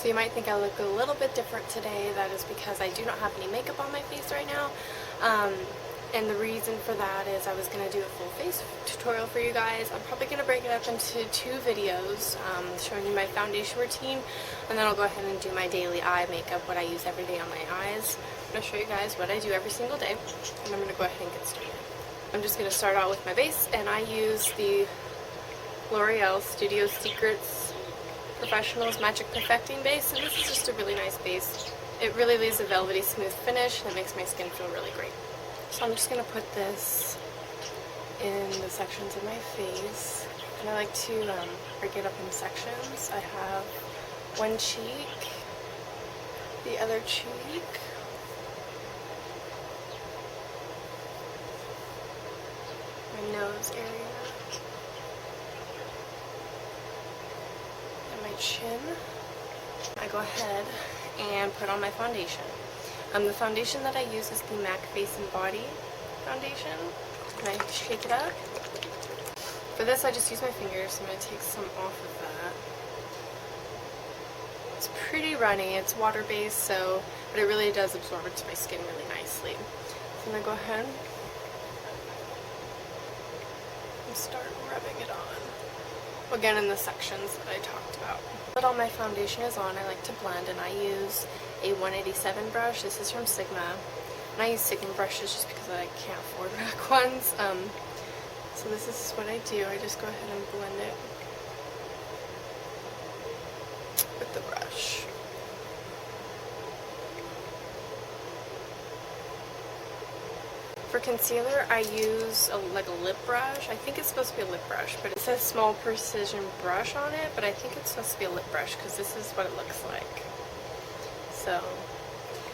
So you might think I look a little bit different today. That is because I do not have any makeup on my face right now. And the reason for that is I was going to do a full face tutorial for you guys. I'm probably going to break it up into 2 videos, showing you my foundation routine, and then I'll go ahead and do my daily eye makeup, what I use every day on my eyes. I'm going to show you guys what I do every single day, and I'm going to go ahead and get started. I'm just going to start out with my base, and I use the L'Oreal Studio Secrets Professionals Magic Perfecting Base, and this is just a really nice base. It really leaves a velvety smooth finish, and it makes my skin feel really great. So I'm just going to put this in the sections of my face, and I like to break it up in sections. I have one cheek, the other cheek, my nose area, and my chin. I go ahead and put on my foundation. The foundation that I use is the MAC Face and Body foundation, and I shake it up. For this I just use my fingers, so I'm going to take some off of that. It's pretty runny, it's water-based, but it really does absorb into my skin really nicely. So I'm going to go ahead and start rubbing it on. Again, in the sections that I talked about. But all my foundation is on, I like to blend, and I use a 187 brush. This is from Sigma, and I use Sigma brushes just because I can't afford MAC ones. So this is what I do. I just go ahead and blend it with the brush. For concealer, I use like a lip brush. I think it's supposed to be a lip brush, but it says small precision brush on it, but I think it's supposed to be a lip brush because this is what it looks like.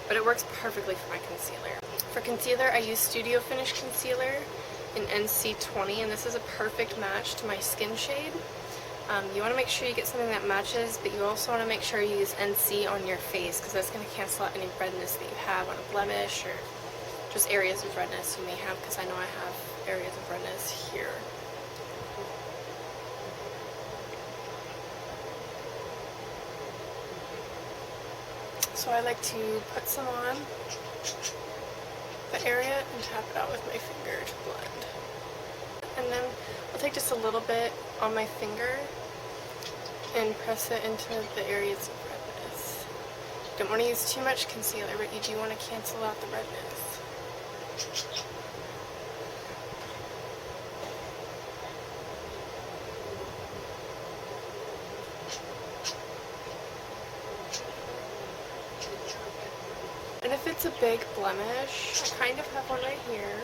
But it works perfectly for my concealer. For concealer, I use Studio Finish Concealer in NC20, and this is a perfect match to my skin shade. You want to make sure you get something that matches, but you also want to make sure you use NC on your face because that's going to cancel out any redness that you have on a blemish or just areas of redness you may have, because I know I have areas of redness here. So I like to put some on the area and tap it out with my finger to blend. And then I'll take just a little bit on my finger and press it into the areas of redness. You don't want to use too much concealer, but you do want to cancel out the redness. And if it's a big blemish, I kind of have one right here.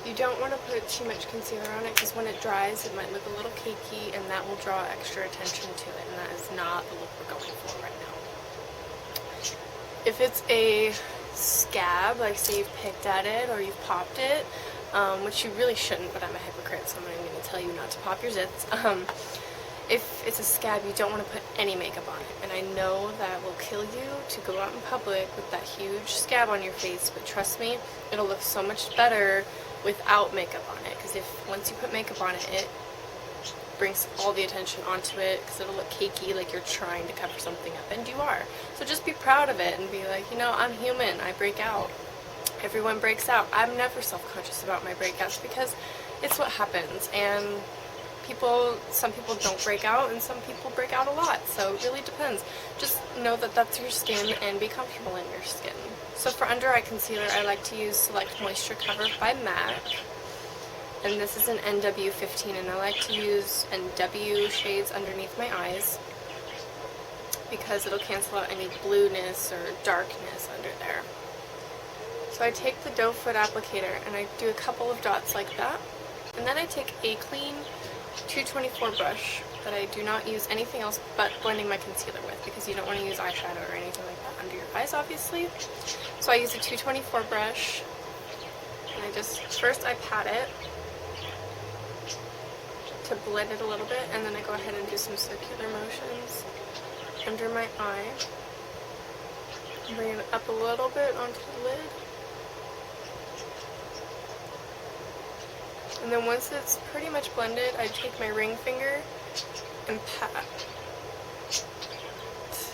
You don't want to put too much concealer on it because when it dries it might look a little cakey, and that will draw extra attention to it, and that is not the look we're going for right now. If it's a scab, like say you've picked at it or you've popped it, which you really shouldn't, but I'm a hypocrite, so I'm not even going to tell you not to pop your zits. If it's a scab, you don't want to put any makeup on it, and I know that will kill you to go out in public with that huge scab on your face, but trust me, it'll look so much better without makeup on it, because once you put makeup on it, it brings all the attention onto it, because it'll look cakey, like you're trying to cover something up, and you are. So just be proud of it and be like, you know, I'm human, I break out. Everyone breaks out. I'm never self-conscious about my breakouts because it's what happens, and some people don't break out, and some people break out a lot, so it really depends. Just know that that's your skin and be comfortable in your skin. So for under eye concealer, I like to use Select Moisture Cover by MAC, and this is an NW15, and I like to use NW shades underneath my eyes because it'll cancel out any blueness or darkness under there. So I take the doe foot applicator and I do a couple of dots like that, and then I take a clean 224 brush that I do not use anything else but blending my concealer with, because you don't want to use eyeshadow or anything like that under your eyes, obviously. So I use a 224 brush, and first I pat it to blend it a little bit, and then I go ahead and do some circular motions under my eye. Bring it up a little bit onto the lid. And then once it's pretty much blended, I take my ring finger and pat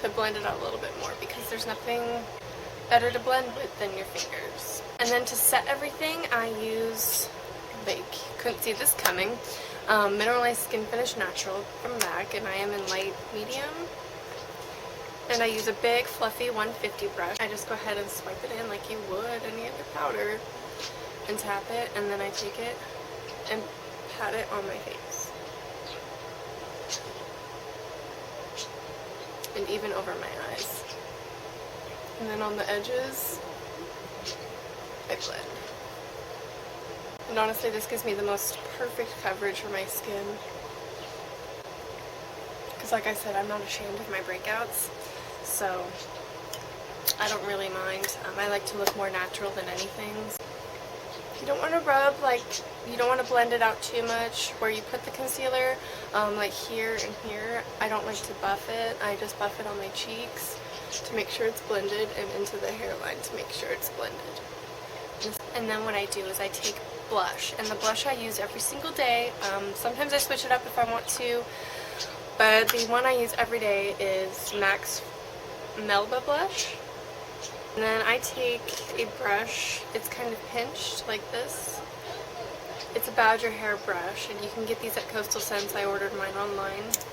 to blend it out a little bit more because there's nothing better to blend with than your fingers. And then to set everything, I use, like, couldn't see this coming, Mineralized Skin Finish Natural from MAC, and I am in light medium. And I use a big fluffy 150 brush. I just go ahead and swipe it in like you would any other powder and tap it, and then I take it and pat it on my face. And even over my eyes. And then on the edges, I blend. And honestly, this gives me the most perfect coverage for my skin. Because like I said, I'm not ashamed of my breakouts. So I don't really mind. I like to look more natural than anything. You don't want to rub, like, you don't want to blend it out too much where you put the concealer, like here and here. I don't like to buff it. I just buff it on my cheeks to make sure it's blended and into the hairline to make sure it's blended. And then what I do is I take blush, and the blush I use every single day. Sometimes I switch it up if I want to, but the one I use every day is MAC's Melba blush. And then I take a brush, it's kind of pinched like this. It's a badger hair brush, and you can get these at Coastal Scents. I ordered mine online. It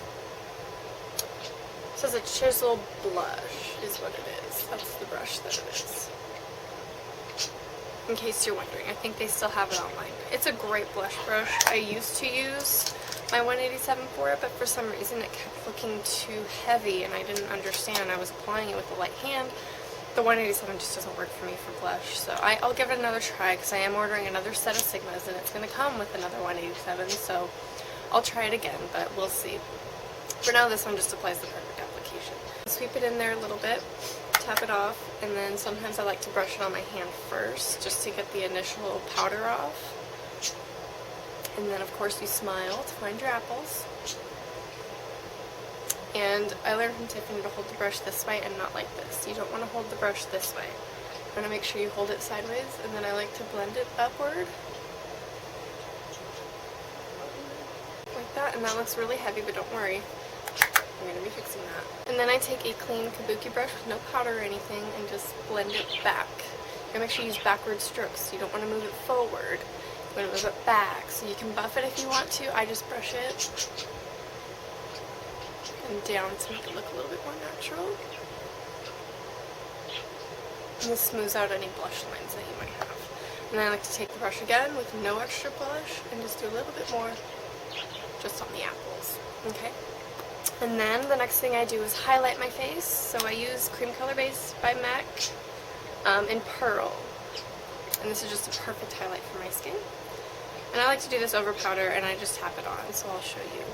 says a chisel blush is what it is. That's the brush that it is. In case you're wondering, I think they still have it online. It's a great blush brush. I used to use my 187 for it, but for some reason it kept looking too heavy and I didn't understand. I was applying it with a light hand. The 187 just doesn't work for me for blush, so I'll give it another try because I am ordering another set of Sigmas and it's going to come with another 187, so I'll try it again, but we'll see. For now, this one just applies the perfect application. Sweep it in there a little bit, tap it off, and then sometimes I like to brush it on my hand first just to get the initial powder off. And then of course you smile to find your apples. And I learned from Tiffany to hold the brush this way and not like this. You don't want to hold the brush this way. You want to make sure you hold it sideways, and then I like to blend it upward. Like that, and that looks really heavy, but don't worry. I'm going to be fixing that. And then I take a clean kabuki brush with no powder or anything and just blend it back. You make sure you use backward strokes. You don't want to move it forward. You want to move it back. So you can buff it if you want to. I just brush it and down to make it look a little bit more natural. And this smooths out any blush lines that you might have. And then I like to take the brush again with no extra blush and just do a little bit more just on the apples. Okay? And then the next thing I do is highlight my face. So I use Cream Color Base by MAC in Pearl. And this is just a perfect highlight for my skin. And I like to do this over powder and I just tap it on, so I'll show you.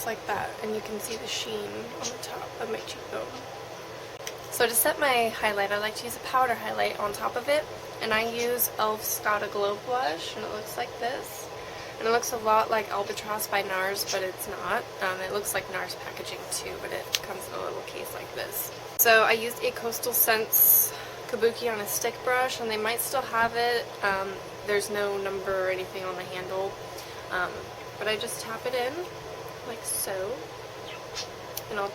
Like that, and you can see the sheen on the top of my cheekbone. So to set my highlight, I like to use a powder highlight on top of it, and I use e.l.f.'s Got a Glow blush, and it looks like this. And it looks a lot like Albatross by NARS, but it's not. It looks like NARS packaging too, but it comes in a little case like this. So I used a Coastal Scents Kabuki on a stick brush, and they might still have it. There's no number or anything on the handle, but I just tap it in like so, and I'll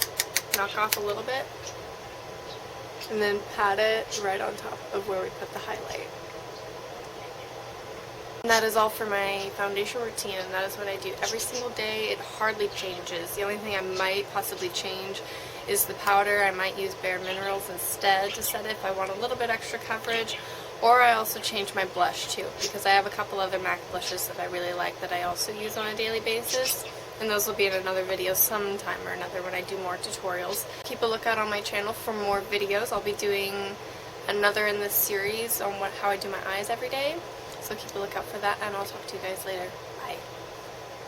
knock off a little bit and then pat it right on top of where we put the highlight. And that is all for my foundation routine, and that is what I do every single day. It hardly changes. The only thing I might possibly change is the powder. I might use Bare Minerals instead to set it if I want a little bit extra coverage, or I also change my blush too, because I have a couple other MAC blushes that I really like that I also use on a daily basis. And those will be in another video sometime or another when I do more tutorials. Keep a lookout on my channel for more videos. I'll be doing another in this series on how I do my eyes every day. So keep a lookout for that, and I'll talk to you guys later.